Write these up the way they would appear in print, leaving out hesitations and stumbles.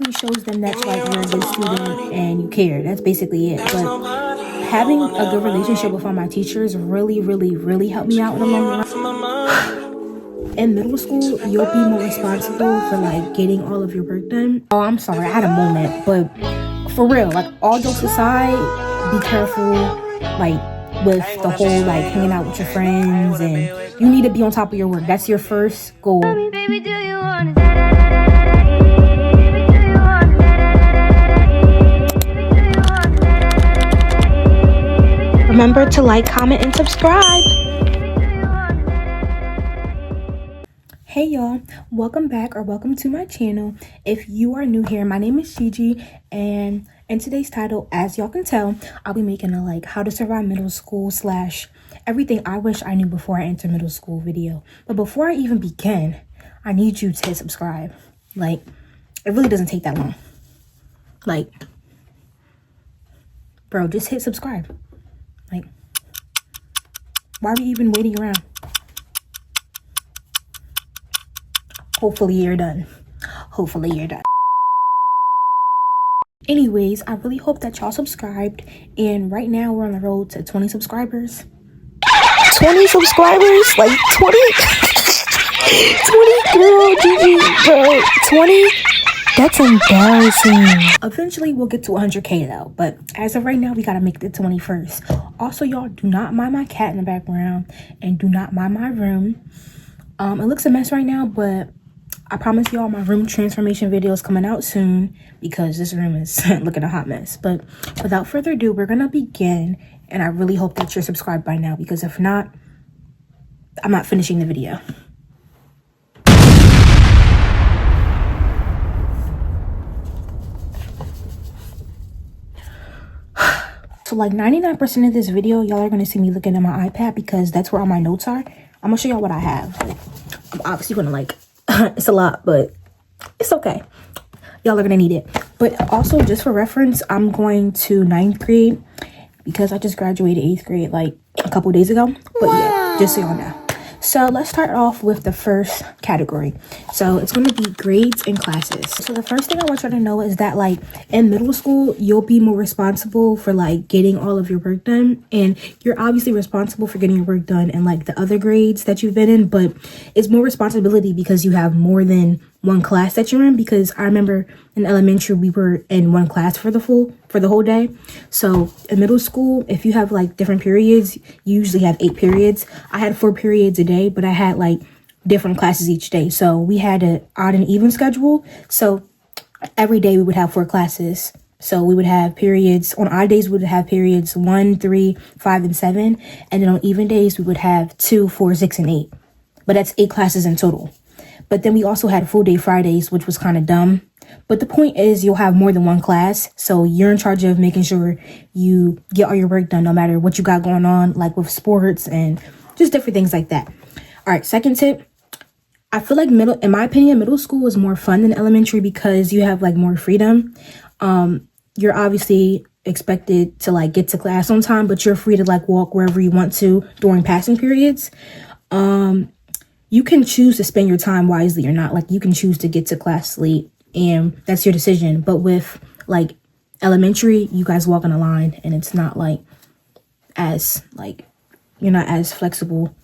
basically shows them that like you're a good student and you care. That's basically it. But having a good relationship with all my teachers really helped me out in the long run. In middle school, you'll be more responsible for like getting all of your work done. Oh, I'm sorry, I had a moment, but for real, like all jokes aside, be careful like with the whole like hanging out with your friends, and you need to be on top of your work. That's your first goal. Baby, do you want Remember to like, comment, and subscribe. Hey y'all, welcome back or welcome to my channel. If you are new here, my name is Gigi, and in today's title, as y'all can tell, I'll be making a like how to survive middle school / everything I wish I knew before I entered middle school video. But before I even begin, I need you to hit subscribe. Like, it really doesn't take that long. Like, bro, just hit subscribe. Like, why are we even waiting around? Hopefully you're done. Hopefully you're done. Anyways, I really hope that y'all subscribed. And right now we're on the road to 20 subscribers. 20 subscribers? Like 20? 20, girl, Gigi, bro. 20? That's embarrassing. Eventually we'll get to 100K though. But as of right now, we gotta make the 20 first. Also, y'all, do not mind my cat in the background. And do not mind my room. It looks a mess right now, but I promise y'all my room transformation video is coming out soon because this room is looking a hot mess. But without further ado, we're gonna begin, and I really hope that you're subscribed by now, because if not, I'm not finishing the video. So like 99% of this video, y'all are gonna see me looking at my iPad because that's where all my notes are. I'm gonna show y'all what I have. Like, I'm obviously gonna like, it's a lot, but it's okay. Y'all are gonna need it. But also, just for reference, I'm going to 9th grade because I just graduated 8th grade like a couple days ago. But yeah, just so y'all know. So let's start off with the first category. So it's going to be grades and classes. So the first thing I want y'all to know is that like in middle school, you'll be more responsible for like getting all of your work done. And you're obviously responsible for getting your work done in like the other grades that you've been in, but it's more responsibility because you have more than one class that you're in. Because I remember in elementary, we were in one class for the whole day. So in middle school, if you have like different periods, you usually have 8 periods. I had 4 periods a day, but I had like different classes each day. So we had an odd and even schedule. So every day we would have 4 classes. So we would have periods on odd days. We would have periods 1, 3, 5, and 7. And then on even days, we would have 2, 4, 6, and 8. But that's 8 classes in total. But then we also had full day Fridays, which was kind of dumb. But the point is you'll have more than one class. So you're in charge of making sure you get all your work done, no matter what you got going on, like with sports and just different things like that. All right, second tip. I feel like in my opinion, middle school is more fun than elementary because you have like more freedom. You're obviously expected to like get to class on time, but you're free to like walk wherever you want to during passing periods. You can choose to spend your time wisely or not. Like you can choose to get to class late, and that's your decision. But with like elementary, you guys walk in a line, and it's not like as like you're not as flexible.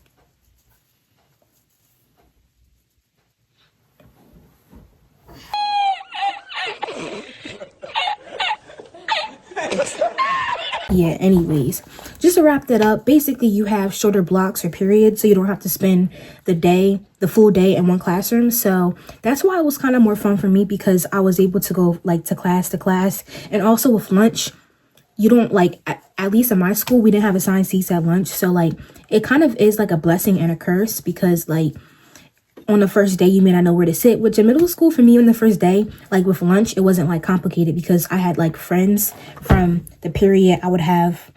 Yeah, anyways, just to wrap that up, basically you have shorter blocks or periods, so you don't have to spend the full day in one classroom. So that's why it was kind of more fun for me, because I was able to go like to class. And also with lunch, you don't like, at least in my school, we didn't have assigned seats at lunch. So like it kind of is like a blessing and a curse, because like on the first day, you may not know where to sit, which in middle school for me on the first day, like with lunch, it wasn't like complicated because I had like friends from the period I would have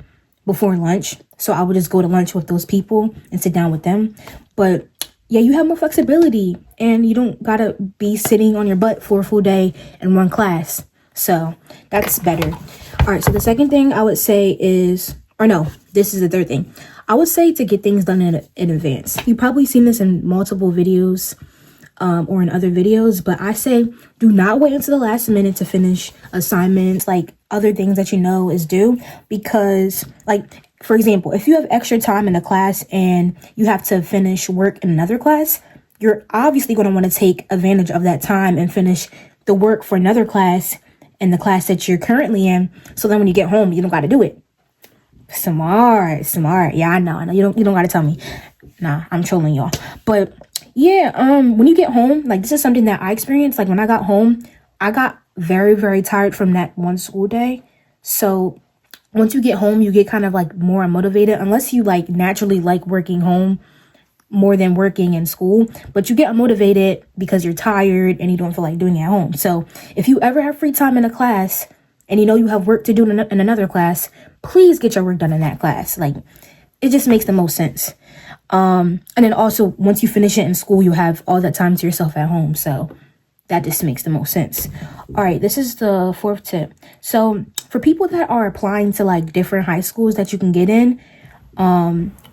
before lunch. So I would just go to lunch with those people and sit down with them. But yeah, you have more flexibility and you don't gotta be sitting on your butt for a full day in one class. So that's better. All right, so the second thing I would say is, or no, this is the third thing. I would say to get things done in advance. You've probably seen this in multiple videos. or in other videos, but I say do not wait until the last minute to finish assignments, like other things that you know is due, because like, for example, if you have extra time in a class and you have to finish work in another class, you're obviously going to want to take advantage of that time and finish the work for another class in the class that you're currently in. So then when you get home, you don't got to do it. Smart. Yeah, I know. You don't got to tell me. Nah, I'm trolling y'all. But yeah, when you get home, like this is something that I experienced. Like when I got home, I got very, very tired from that one school day. So once you get home, you get kind of like more motivated, unless you like naturally like working home more than working in school, but you get motivated because you're tired and you don't feel like doing it at home. So if you ever have free time in a class and you know you have work to do in another class, please get your work done in that class. Like it just makes the most sense. And then also once you finish it in school, you have all that time to yourself at home. So that just makes the most sense. All right, this is the fourth tip. So for people that are applying to like different high schools that you can get in,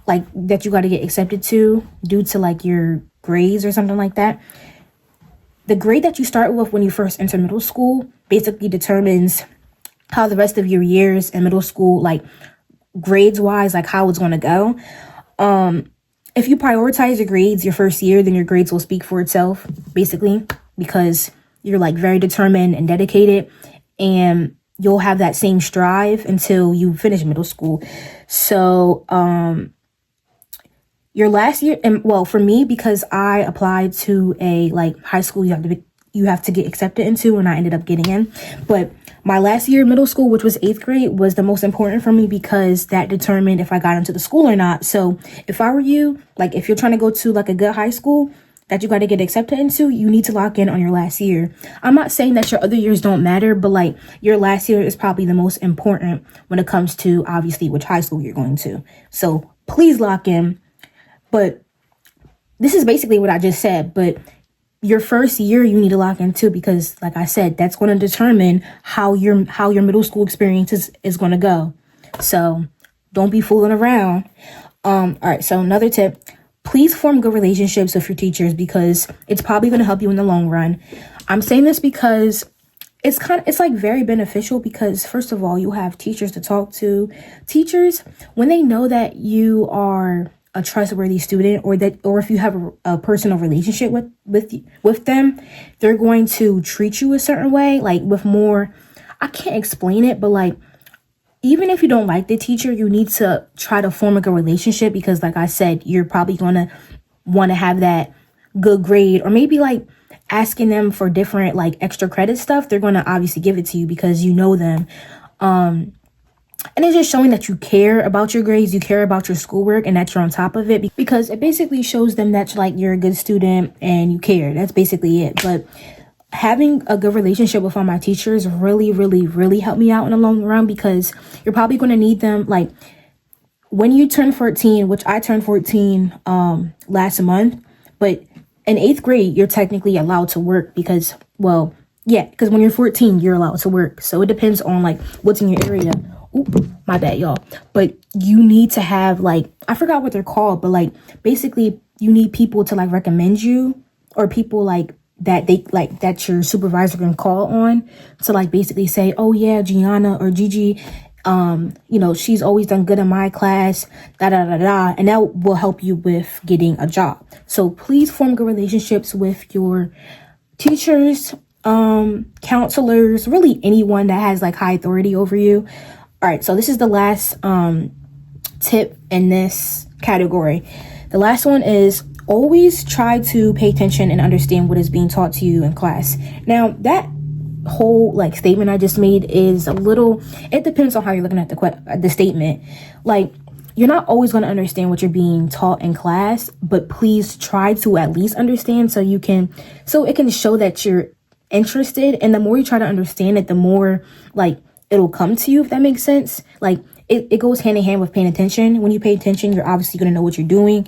like that you got to get accepted to due to like your grades or something like that, the grade that you start with when you first enter middle school basically determines how the rest of your years in middle school, like grades wise, like how it's going to go. If you prioritize your grades your first year, then your grades will speak for itself, basically, because you're like very determined and dedicated, and you'll have that same strive until you finish middle school. So, your last year, and well, for me, because I applied to a like high school you have to get accepted into, and I ended up getting in. But my last year of middle school, which was 8th grade, was the most important for me because that determined if I got into the school or not. So if I were you, like if you're trying to go to like a good high school that you got to get accepted into, you need to lock in on your last year. I'm not saying that your other years don't matter, but like your last year is probably the most important when it comes to obviously which high school you're going to. So please lock in. But this is basically what I just said, but your first year you need to lock into, because like I said, that's going to determine how your middle school experience is going to go. So don't be fooling around. All right, so another tip, please form good relationships with your teachers, because it's probably going to help you in the long run. I'm saying this because it's like very beneficial, because first of all, you have teachers to talk to. Teachers, when they know that you are a trustworthy student, or if you have a personal relationship with them, they're going to treat you a certain way, like with more, I can't explain it, but like even if you don't like the teacher, you need to try to form a good relationship, because like I said, you're probably going to want to have that good grade, or maybe like asking them for different like extra credit stuff. They're going to obviously give it to you because you know them. And it's just showing that you care about your grades, you care about your schoolwork, and that you're on top of it, because it basically shows them that you're a good student and you care. That's basically it. But having a good relationship with all my teachers really, really, really helped me out in the long run, because you're probably going to need them. Like when you turn 14, which I turned 14 last month, but in 8th grade, you're technically allowed to work because, well, yeah, because when you're 14, you're allowed to work. So it depends on like what's in your area. Oop, my bad, y'all. But you need to have like, I forgot what they're called, but like basically you need people to like recommend you, or people like that that your supervisor can call on to like basically say, oh yeah, Gianna or Gigi, you know, she's always done good in my class, and that will help you with getting a job. So please form good relationships with your teachers, counselors, really anyone that has like high authority over you. All right, so this is the last tip in this category. The last one is always try to pay attention and understand what is being taught to you in class. Now, that whole like statement I just made is a little, it depends on how you're looking at the statement. Like, you're not always going to understand what you're being taught in class, but please try to at least understand so it can show that you're interested. And the more you try to understand it, the more like it'll come to you, if that makes sense. Like it goes hand in hand with paying attention. When you pay attention, you're obviously going to know what you're doing.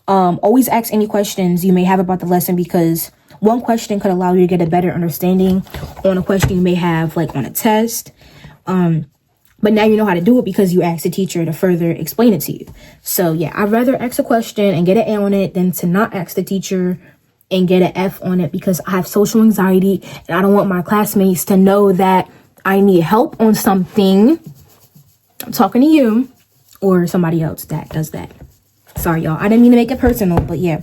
Always ask any questions you may have about the lesson, because one question could allow you to get a better understanding on a question you may have like on a test. But now you know how to do it because you asked the teacher to further explain it to you. So yeah, I'd rather ask a question and get an A on it than to not ask the teacher and get an F on it because I have social anxiety and I don't want my classmates to know that I need help on something. I'm talking to you or somebody else that does that. Sorry, y'all. I didn't mean to make it personal, but yeah.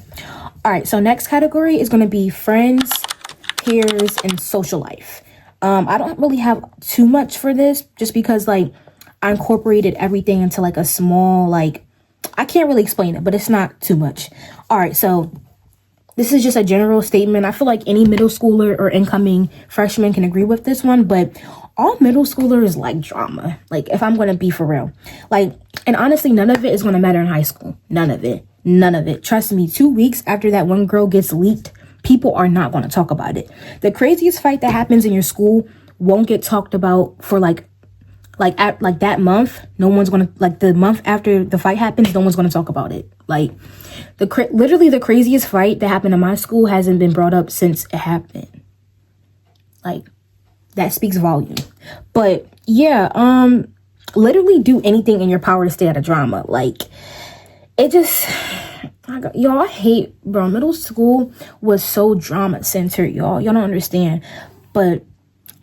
All right, so next category is going to be friends, peers, and social life. I don't really have too much for this just because like I incorporated everything into like a small, like, I can't really explain it, but it's not too much. All right, so this is just a general statement. I feel like any middle schooler or incoming freshman can agree with this one, but all middle schoolers like drama. Like, if I'm going to be for real. Like, and honestly, none of it is going to matter in high school. None of it. None of it. Trust me, 2 weeks after that one girl gets leaked, people are not going to talk about it. The craziest fight that happens in your school won't get talked about for like that month. No one's gonna, like, the month after the fight happens, no one's gonna talk about it. Like, literally the craziest fight that happened in my school hasn't been brought up since it happened. Like, that speaks volume. But yeah, literally do anything in your power to stay out of drama. Like, it just, y'all, I hate, bro, middle school was so drama centered, y'all don't understand. But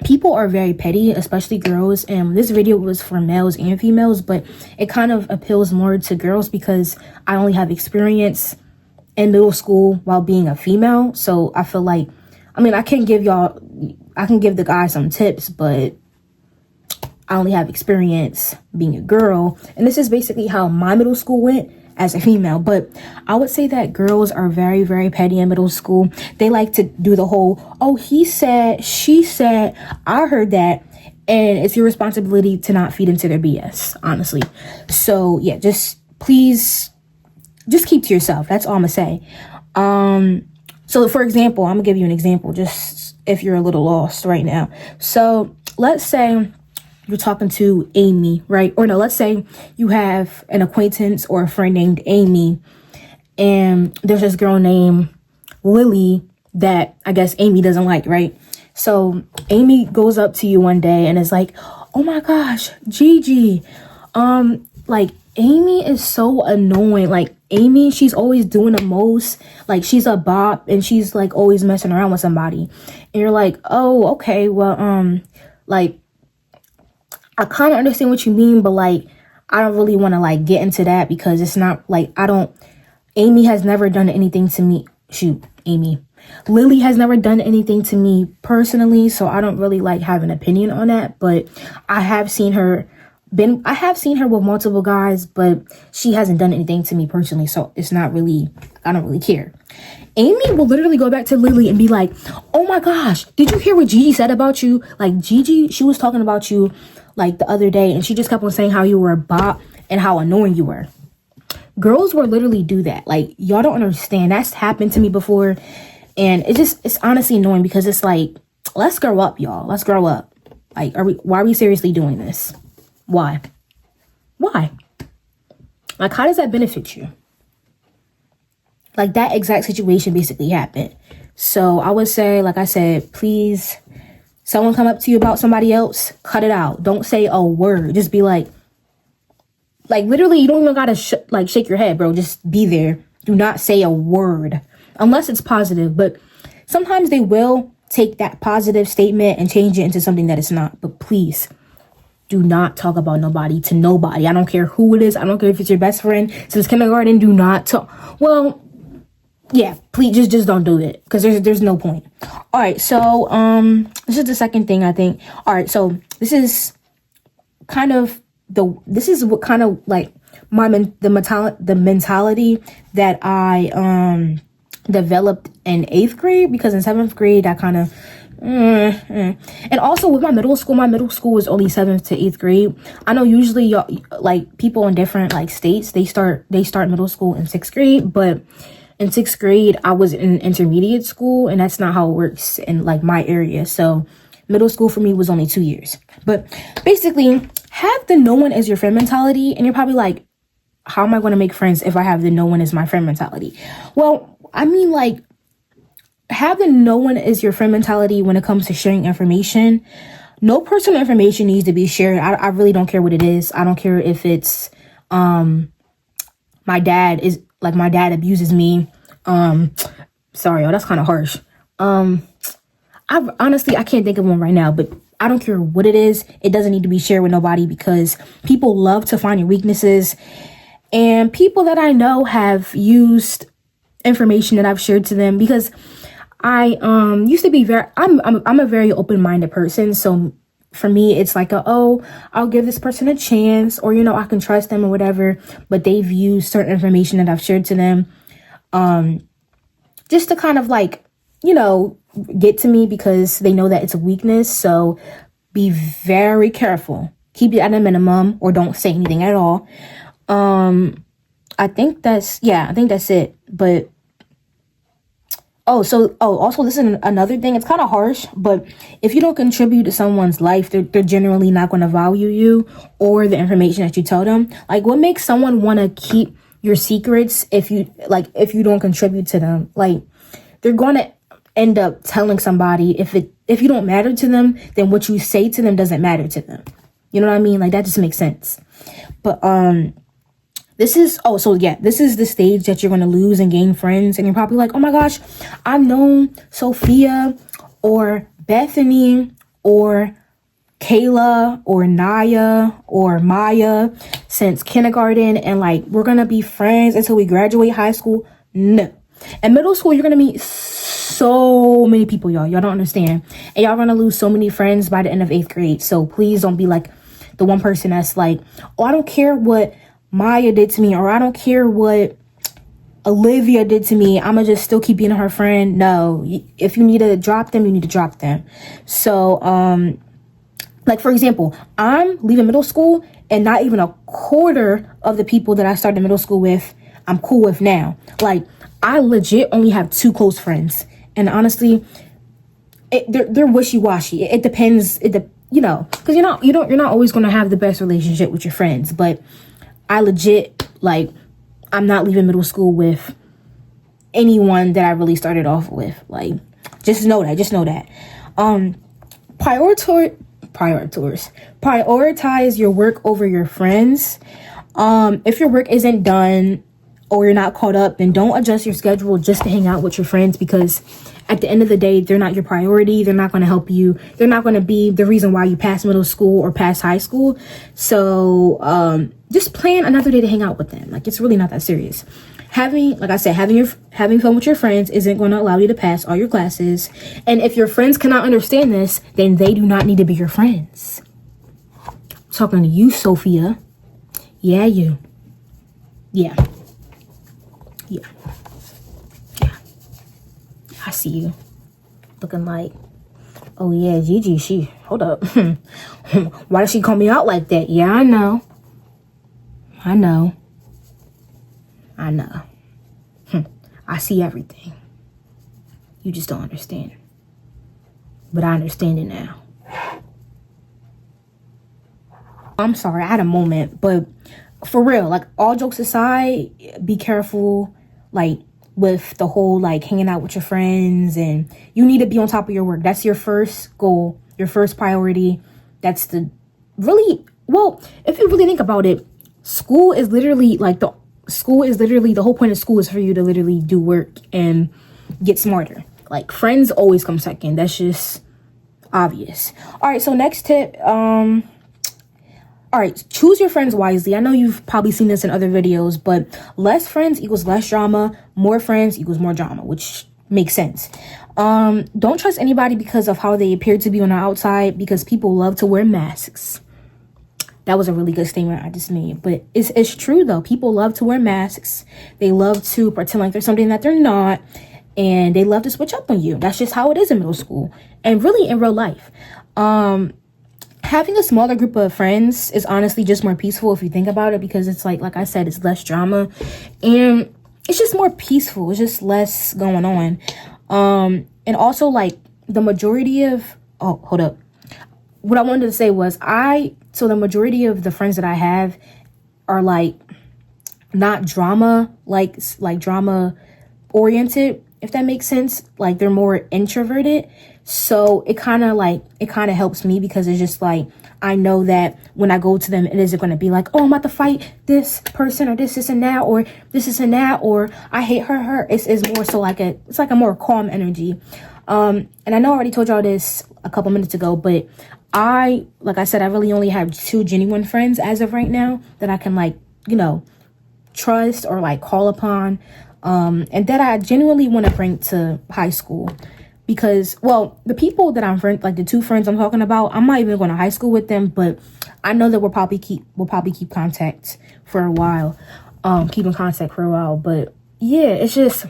people are very petty, especially girls, and this video was for males and females, but it kind of appeals more to girls because I only have experience in middle school while being a female. So I feel like, I mean, I can give the guys some tips, but I only have experience being a girl, and this is basically how my middle school went as a female. But I would say that girls are very, very petty in middle school. They like to do the whole, oh, he said, she said, I heard that, and it's your responsibility to not feed into their BS, honestly. So yeah, please keep to yourself. That's all I'm gonna say. So for example, I'm gonna give you an example just if you're a little lost right now. So let's say you're talking to Amy, right? Or no, let's say you have an acquaintance or a friend named Amy, and there's this girl named Lily that I guess Amy doesn't like, right? So Amy goes up to you one day and is like, oh my gosh, Gigi, like, Amy is so annoying. Like, Amy, she's always doing the most. Like, she's a bop and she's like always messing around with somebody. And you're like, oh, okay, well, like, I kind of understand what you mean, but like, I don't really want to like get into that because it's not like, Amy has never done anything to me. Lily has never done anything to me personally, so I don't really like have an opinion on that. But I have seen her with multiple guys, but she hasn't done anything to me personally, so it's not really, I don't really care. Amy will literally go back to Lily and be like, oh my gosh, did you hear what Gigi said about you? Like, Gigi, she was talking about you like the other day, and she just kept on saying how you were a bop and how annoying you were. Girls will literally do that. Like, y'all don't understand. That's happened to me before, and it's honestly annoying because it's like, let's grow up, y'all. Let's grow up. Like, why are we seriously doing this? Why? Like, how does that benefit you? Like, that exact situation basically happened. So I would say, like I said, please, someone come up to you about somebody else, cut it out. Don't say a word. Just be like literally, you don't even gotta shake your head, bro. Just be there. Do not say a word unless it's positive. But sometimes they will take that positive statement and change it into something that it's not. But please, do not talk about nobody to nobody. I don't care who it is. I don't care if it's your best friend since kindergarten. Do not talk. Well, yeah, please just don't do it because there's no point. All right, so this is the second thing I think. All right, so this is what kind of like the mentality that I developed in 8th grade, because in 7th grade I kind of and also with my middle school is only 7th to 8th grade. I know usually y'all, like, people in different like states, they start middle school in 6th grade, but in 6th grade I was in intermediate school, and that's not how it works in like my area. So middle school for me was only 2 years. But basically, have the no one is your friend mentality. And you're probably like, how am I going to make friends if I have the no one is my friend mentality? Well, I mean, like, have the no one is your friend mentality when it comes to sharing information. No personal information needs to be shared. I really don't care what it is. I don't care if it's my dad abuses me. Sorry, y'all, that's kind of harsh. I can't think of one right now, but I don't care what it is. It doesn't need to be shared with nobody because people love to find your weaknesses. And people that I know have used information that I've shared to them because I used to be I'm a very open-minded person. So for me, it's like I'll give this person a chance, or I can trust them or whatever. But they've used certain information that I've shared to them, just to kind of like, get to me because they know that it's a weakness. So be very careful. Keep it at a minimum, or don't say anything at all. I think that's it. But also this is another thing. It's kind of harsh, but if you don't contribute to someone's life, they're generally not going to value you or the information that you tell them. Like, what makes someone want to keep your secrets if you don't contribute to them? Like, they're going to end up telling somebody. If you don't matter to them, then what you say to them doesn't matter to them. You know what I mean? Like, that just makes sense. But this is the stage that you're going to lose and gain friends. And you're probably like, oh my gosh, I've known Sophia or Bethany or Kayla or Naya or Maya since kindergarten, and like, we're going to be friends until we graduate high school. No. In middle school, you're going to meet so many people, y'all. Y'all don't understand. And y'all going to lose so many friends by the end of 8th grade. So please don't be like the one person that's like, oh, I don't care what Maya did to me, or I don't care what Olivia did to me, I'ma just still keep being her friend. No, if you need to drop them, you need to drop them. So like, for example, I'm leaving middle school and not even a quarter of the people that I started middle school with I'm cool with now. Like, I legit only have 2 close friends, and honestly, they're wishy-washy. It depends. Because you're not always going to have the best relationship with your friends, but I legit, like, I'm not leaving middle school with anyone that I really started off with. Like, just know that. Prioritize your work over your friends. If your work isn't done or you're not caught up, then don't adjust your schedule just to hang out with your friends, because at the end of the day, they're not your priority. They're not going to help you. They're not going to be the reason why you pass middle school or pass high school. So just plan another day to hang out with them. Like, it's really not that serious. Having fun with your friends isn't going to allow you to pass all your classes. And if your friends cannot understand this, then they do not need to be your friends. I'm talking to you, Sophia. Yeah, you. Yeah. I see you. Looking like, oh yeah, Gigi, hold up. Why does she call me out like that? Yeah, I know. I see everything. You just don't understand. But I understand it now. I'm sorry, I had a moment, but for real, like, all jokes aside, be careful, like, with the whole, like, hanging out with your friends, and you need to be on top of your work. That's your first goal, your first priority. That's if you really think about it, school is literally the whole point of school is for you to literally do work and get smarter. Like, friends always come second. That's just obvious. All right, so next tip, all right, choose your friends wisely. I know you've probably seen this in other videos, but less friends equals less drama. More friends equals more drama, which makes sense. Don't trust anybody because of how they appear to be on the outside, because people love to wear masks. That was a really good statement I just made, but it's true though. People love to wear masks. They love to pretend like they're something that they're not, and they love to switch up on you. That's just how it is in middle school, and really in real life. Having a smaller group of friends is honestly just more peaceful if you think about it, because it's like I said, it's less drama and it's just more peaceful. It's just less going on. And also, like, the majority of, hold up. What I wanted to say was the majority of the friends that I have are like not drama, like drama oriented, if that makes sense. Like, they're more introverted. So it kind of helps me because it's just like, I know that when I go to them, it isn't going to be like, oh, I'm about to fight this person or this and that, or this and that, or I hate her. It's more so like it's like a more calm energy. And I know I already told y'all this a couple minutes ago, but like I said, I really only have 2 genuine friends as of right now that I can like, you know, trust or like call upon. And that I genuinely want to bring to high school. Because, well, the people that I'm friends, like the 2 friends I'm talking about, I'm not even going to high school with them, but I know that we'll probably keep contact for a while, keep in contact for a while. But yeah, it's just,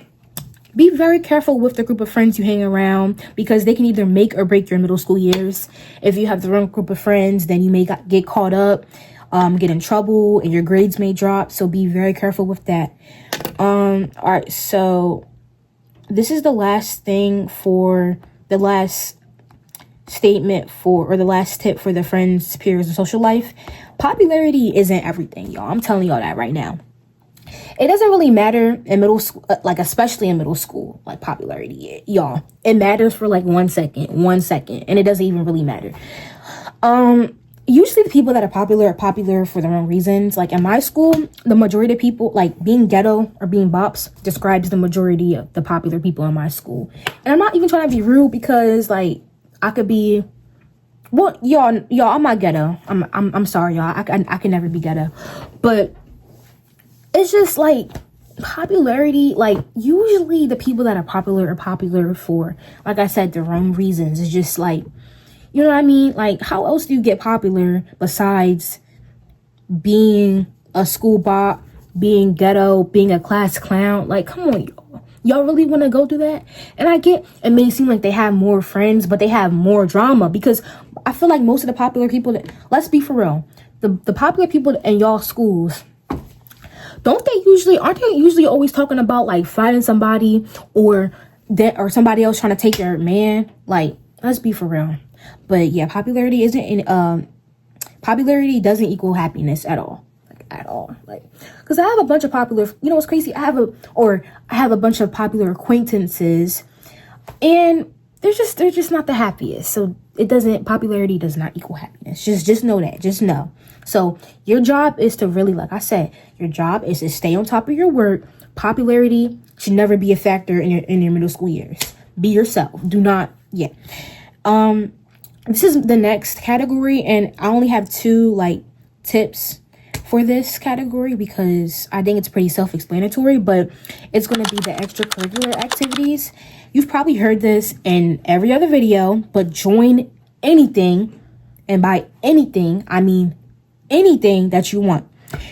be very careful with the group of friends you hang around, because they can either make or break your middle school years. If you have the wrong group of friends, then you may get caught up, get in trouble, and your grades may drop. So be very careful with that. All right, so this is the last thing for the last statement or the last tip for the friends, peers, and social life. Popularity isn't everything, y'all. I'm telling y'all that right now. It doesn't really matter in middle school, like especially in middle school, like popularity, y'all. It matters for like 1 second, and it doesn't even really matter. Usually the people that are popular for the wrong reasons. Like in my school, the majority of people, like being ghetto or being bops describes the majority of the popular people in my school. And I'm not even trying to be rude, because like I could be, well, y'all, I'm not ghetto. I'm sorry, y'all. I can never be ghetto. But it's just like popularity, like usually the people that are popular for, like I said, the wrong reasons. It's just like, you know what I mean? Like, how else do you get popular besides being a school bop, being ghetto, being a class clown? Like, come on, y'all. Y'all really want to go through that? And I get, it may seem like they have more friends, but they have more drama, because I feel like most of the popular people, let's be for real, the popular people in y'all schools, aren't they usually always talking about like fighting somebody or somebody else trying to take their man? Like, let's be for real. But yeah, popularity doesn't equal happiness at all. Like, because I have a bunch of popular, you know what's crazy? I have a bunch of popular acquaintances, and they're just not the happiest. So popularity does not equal happiness. Just know that. Just know. So your job is to really, like I said, your job is to stay on top of your work. Popularity should never be a factor in your middle school years. Be yourself. Do not. Yeah. This is the next category, and I only have 2 like tips for this category because I think it's pretty self-explanatory, but it's going to be the extracurricular activities. You've probably heard this in every other video, but join anything, and by anything I mean anything that you want.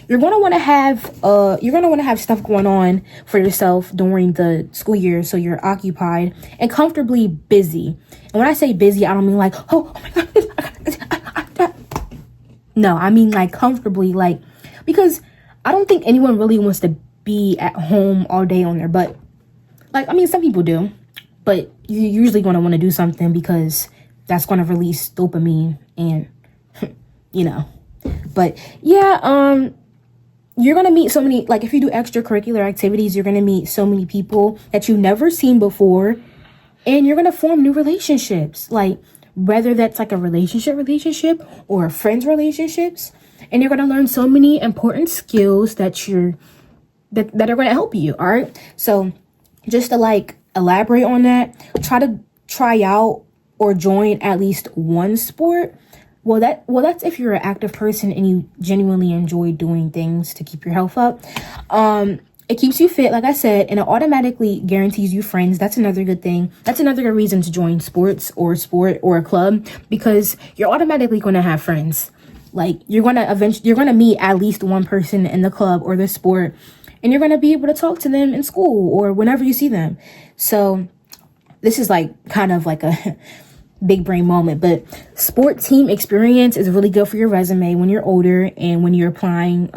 You're going to want to have stuff going on for yourself during the school year, so you're occupied and comfortably busy. And when I say busy, I don't mean like, oh my god, no, I mean like comfortably, like, because I don't think anyone really wants to be at home all day on their butt. Like, I mean, some people do, but you're usually going to want to do something because that's going to release dopamine and you know. But yeah, you're gonna meet so many, like if you do extracurricular activities, you're gonna meet so many people that you've never seen before, and you're gonna form new relationships, like whether that's like a relationship or a friend's relationships, and you're gonna learn so many important skills that are gonna help you. All right, so just to like elaborate on that, try out or join at least one sport. Well, that's if you're an active person and you genuinely enjoy doing things to keep your health up. It keeps you fit, like I said, and it automatically guarantees you friends. That's another good thing. That's another good reason to join sports or a sport or a club, because you're automatically going to have friends. Like you're going to meet at least one person in the club or the sport, and you're going to be able to talk to them in school or whenever you see them. So this is like kind of like a big brain moment, but sport team experience is really good for your resume when you're older and when you're applying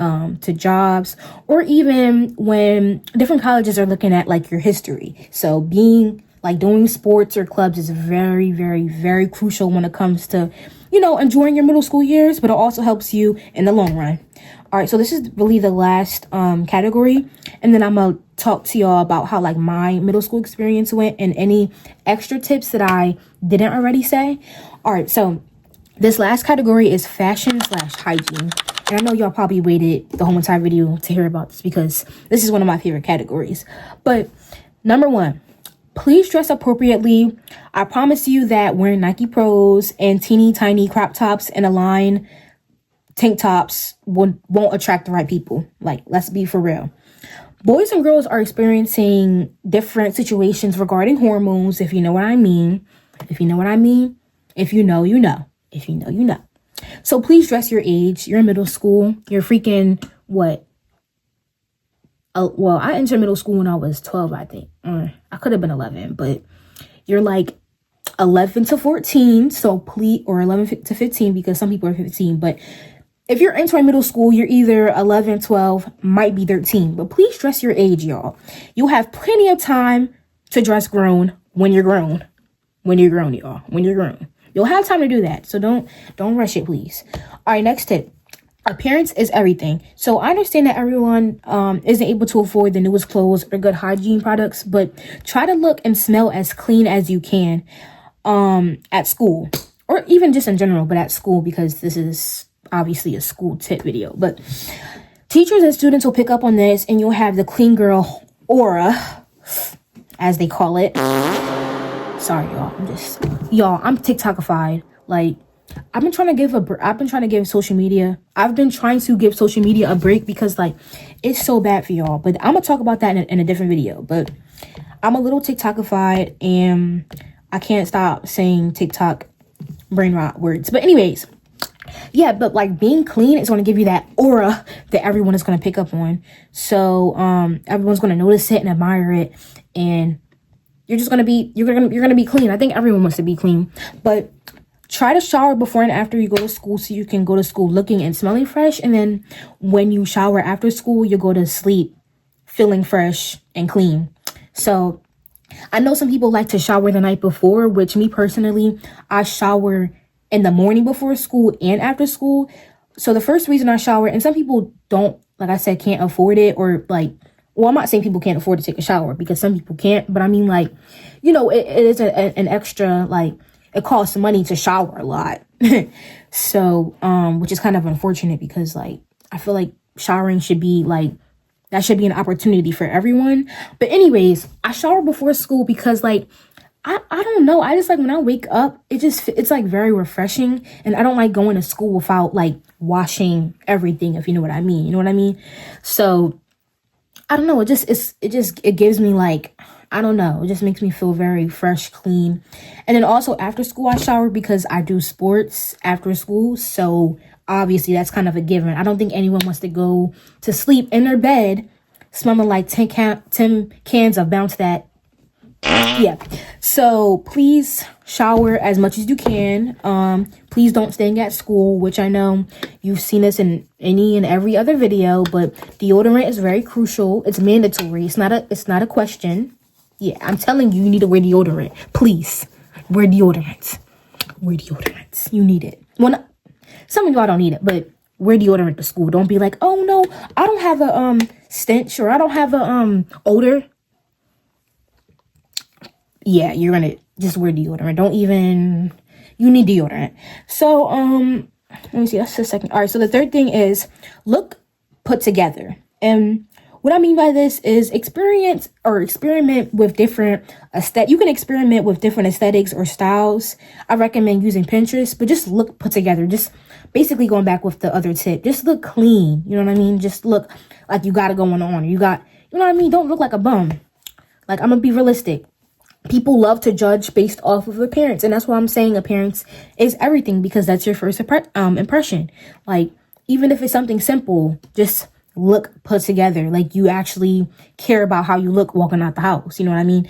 to jobs, or even when different colleges are looking at like your history. So doing sports or clubs is very, very, very crucial when it comes to, you know, enjoying your middle school years, but it also helps you in the long run. All right, so this is really the last category, and then I'm gonna talk to y'all about how like my middle school experience went and any extra tips that I didn't already say. All right, so this last category is fashion / hygiene. And I know y'all probably waited the whole entire video to hear about this because this is one of my favorite categories. But number one, please dress appropriately. I promise you that wearing Nike Pros and teeny tiny crop tops and Align tank tops won't attract the right people. Like, let's be for real. Boys and girls are experiencing different situations regarding hormones, if you know what I mean. If you know what I mean. If you know, you know. If you know, you know. So please dress your age. You're in middle school. You're freaking what? Well, I entered middle school when I was 12, I think. I could have been 11, but you're like 11 to 14. So please, or 11 to 15, because some people are 15. But if you're entering middle school, you're either 11, 12, might be 13. But please dress your age, y'all. You have plenty of time to dress grown when you're grown. When you're grown, y'all. When you're grown. You'll have time to do that. So don't rush it, please. All right, next tip. Appearance is everything. So I understand that everyone isn't able to afford the newest clothes or good hygiene products, but try to look and smell as clean as you can at school, or even just in general, but at school, because this is obviously a school tip video. But teachers and students will pick up on this, and you'll have the clean girl aura, as they call it. Sorry, y'all. I'm TikTokified. Like, I've been trying to give social media a break because like it's so bad for y'all. But I'm gonna talk about that in a different video. But I'm a little TikTokified and I can't stop saying TikTok brain rot words. But anyways, yeah, but like being clean is going to give you that aura that everyone is going to pick up on. So everyone's going to notice it and admire it, and you're gonna be clean. I think everyone wants to be clean, but try to shower before and after you go to school so you can go to school looking and smelling fresh. And then when you shower after school, you go to sleep feeling fresh and clean. So I know some people like to shower the night before, which me personally, I shower in the morning before school and after school. So the first reason I shower, and some people don't, like I said, can't afford it, or like, well, I'm not saying people can't afford to take a shower, because some people can't, but I mean, like, you know, it is an extra, like, it costs money to shower a lot. So, which is kind of unfortunate, because like, I feel like showering should be like, that should be an opportunity for everyone. But anyways, I shower before school because like, I don't know. I just like when I wake up, it's like very refreshing, and I don't like going to school without like washing everything, if you know what I mean. You know what I mean? So I don't know. It gives me like, I don't know. It just makes me feel very fresh, clean. And then also after school, I shower because I do sports after school. So obviously that's kind of a given. I don't think anyone wants to go to sleep in their bed smelling like 10 cans of Bounce That. Yeah. So please shower as much as you can. Please don't stay at school, which I know you've seen this in any and every other video, but deodorant is very crucial. It's mandatory. It's not a question. Yeah, I'm telling you, you need to wear deodorant. Please wear deodorant. Wear deodorant. You need it. Well, some of y'all don't need it, but wear deodorant to school. Don't be like, oh no, I don't have a stench, or I don't have a odor. Yeah, you're gonna just wear deodorant. You need deodorant. So let me see, that's the second. All right, so the third thing is look put together. And what I mean by this is experiment with different you can experiment with different aesthetics or styles. I recommend using Pinterest, but just look put together. Just basically going back with the other tip, just look clean. You know what I mean? Just look like you got it going on. You know what I mean? Don't look like a bum. Like, I'm gonna be realistic. People love to judge based off of appearance, and that's why I'm saying appearance is everything, because that's your first impression. Like, even if it's something simple, just look put together. Like, you actually care about how you look walking out the house. You know what I mean?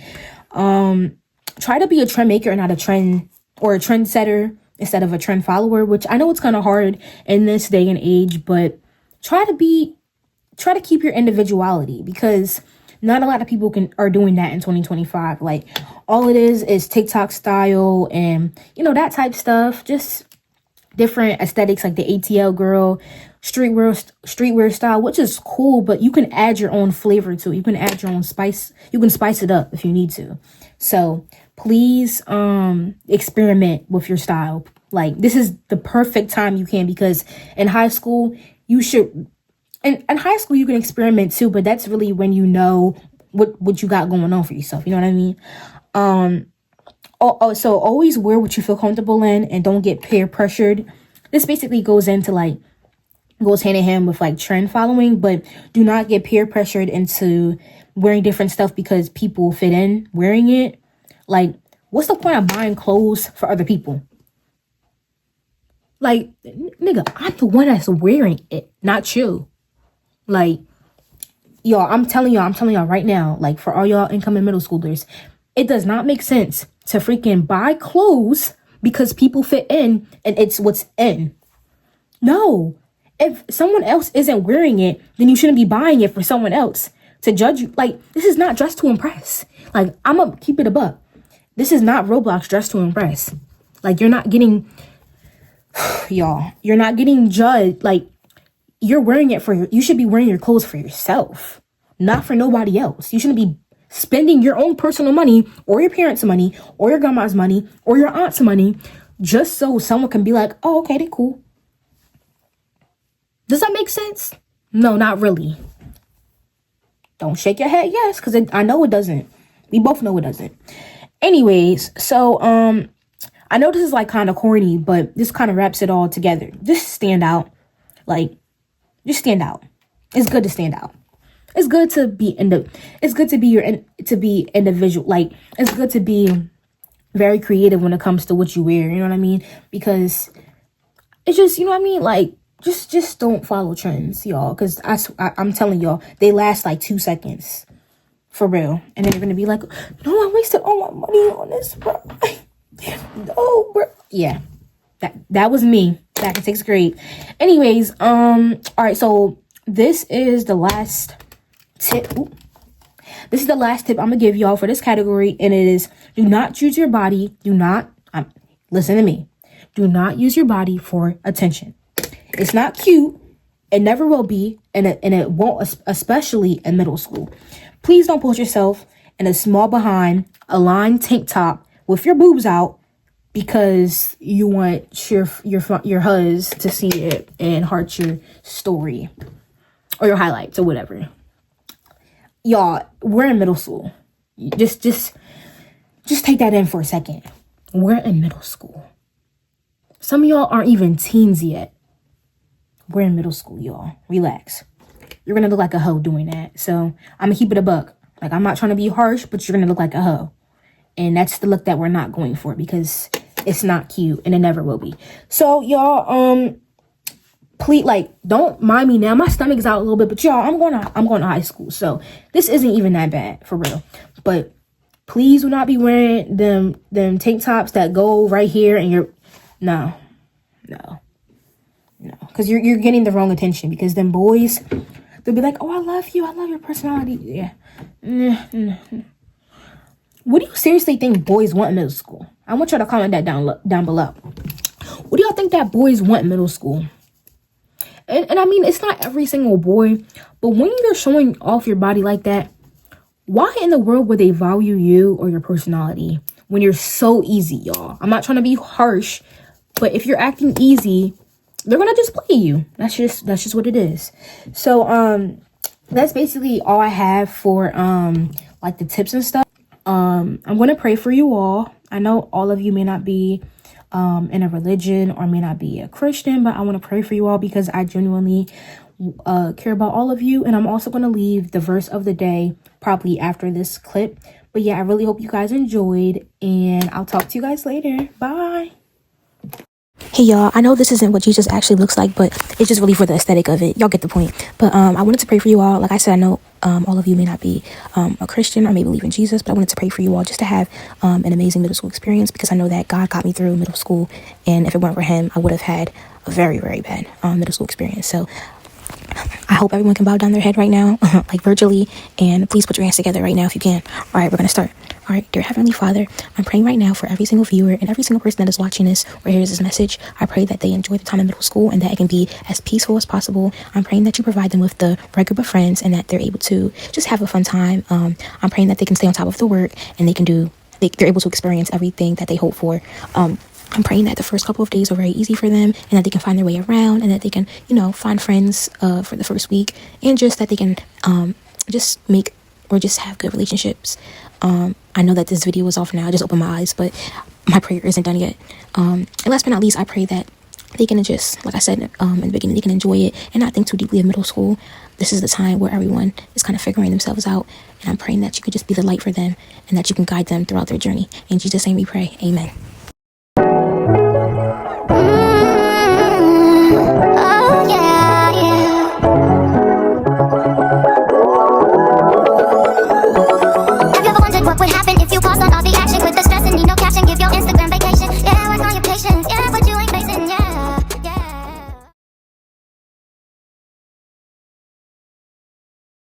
Try to be a trend maker and not a trendsetter instead of a trend follower, which I know it's kind of hard in this day and age, but try to keep your individuality, because not a lot of people are doing that in 2025. Like, all it is TikTok style and, you know, that type stuff. Just different aesthetics, like the ATL girl, streetwear style, which is cool, but you can add your own flavor to it. You can add your own spice. You can spice it up if you need to. So please experiment with your style. Like, this is the perfect time you can, because in high school you should, in high school you can experiment too, but that's really when you know what you got going on for yourself. You know what I mean? So always wear what you feel comfortable in, and don't get peer pressured. This basically goes hand in hand with like trend following, but do not get peer pressured into wearing different stuff because people fit in wearing it. Like, what's the point of buying clothes for other people? Like, nigga, I'm the one that's wearing it, not you. Like, y'all, I'm telling y'all right now, like, for all y'all incoming middle schoolers, it does not make sense to freaking buy clothes because people fit in and it's what's in. No. If someone else isn't wearing it, then you shouldn't be buying it for someone else to judge you. Like, this is not dress to impress. Like, I'm gonna keep it a buck. This is not Roblox dress to impress. Like, you're not getting, y'all, you're not getting judged. Like, you're wearing it you should be wearing your clothes for yourself, not for nobody else. You shouldn't be spending your own personal money or your parents' money or your grandma's money or your aunt's money just so someone can be like, oh, okay, they cool. Does that make sense? No, not really. Don't shake your head yes, because I know it doesn't. We both know it doesn't. Anyways, so I know this is like kind of corny, but this kind of wraps it all together. Just stand out. Like, just stand out. It's good to stand out. It's good to be it's good to be individual. Like, it's good to be very creative when it comes to what you wear. You know what I mean? Because it's just, you know what I mean? Like, just don't follow trends, y'all. Because I'm telling y'all, they last like 2 seconds. For real. And then you're going to be like, no, I wasted all my money on this, bro. No, bro. Yeah. That was me back in 6th grade. Anyways, all right, so this is the last tip. Ooh. This is the last tip I'm gonna give y'all for this category, and it is: do not use your body. Listen to me. Do not use your body for attention. It's not cute. It never will be, and it won't, especially in middle school. Please don't put yourself in a small behind, aligned tank top with your boobs out because you want your huzz to see it and heart your story or your highlights or whatever. Y'all, we're in middle school. Just take that in for a second. We're in middle school. Some of y'all aren't even teens yet. We're in middle school, y'all. Relax. You're gonna look like a hoe doing that. So I'm gonna keep it a buck. Like, I'm not trying to be harsh, but you're gonna look like a hoe. And that's the look that we're not going for, because it's not cute and it never will be. So y'all, please, like, don't mind me now. My stomach's out a little bit, but y'all, I'm going to high school, so this isn't even that bad, for real. But please do not be wearing them tank tops that go right here and you're no, because you're getting the wrong attention, because them boys, they'll be like, oh, I love you, I love your personality. Yeah. What do you seriously think boys want in middle school? I want y'all to comment that down below. What do y'all think that boys want in middle school? And I mean, it's not every single boy, but when you're showing off your body like that, why in the world would they value you or your personality when you're so easy, y'all? I'm not trying to be harsh, but if you're acting easy, they're gonna just play you. That's just what it is. So that's basically all I have for like the tips and stuff. I'm gonna pray for you all. I know all of you may not be in a religion or may not be a Christian, but I want to pray for you all because I genuinely care about all of you. And I'm also going to leave the verse of the day probably after this clip. But yeah, I really hope you guys enjoyed, and I'll talk to you guys later. Bye. Hey y'all, I know this isn't what Jesus actually looks like, but it's just really for the aesthetic of it. Y'all get the point. But I wanted to pray for you all. Like I said, I know all of you may not be a Christian or may believe in Jesus, but I wanted to pray for you all just to have an amazing middle school experience, because I know that God got me through middle school, and if it weren't for him, I would have had a very, very bad middle school experience. So I hope everyone can bow down their head right now, like virtually, and please put your hands together right now if you can. All right, we're gonna start. All right, dear Heavenly Father, I'm praying right now for every single viewer and every single person that is watching this or hears this message. I pray that they enjoy the time in middle school and that it can be as peaceful as possible. I'm praying that you provide them with the right group of friends and that they're able to just have a fun time. I'm praying that they can stay on top of the work and they're able to experience everything that they hope for. I'm praying that the first couple of days are very easy for them and that they can find their way around and that they can, find friends for the first week and just that they can just make or just have good relationships. I know that this video was off now. I just opened my eyes, but my prayer isn't done yet. And last but not least, I pray that they can just, like I said in the beginning, they can enjoy it and not think too deeply of middle school. This is the time where everyone is kind of figuring themselves out. And I'm praying that you could just be the light for them and that you can guide them throughout their journey. In Jesus' name we pray. Amen.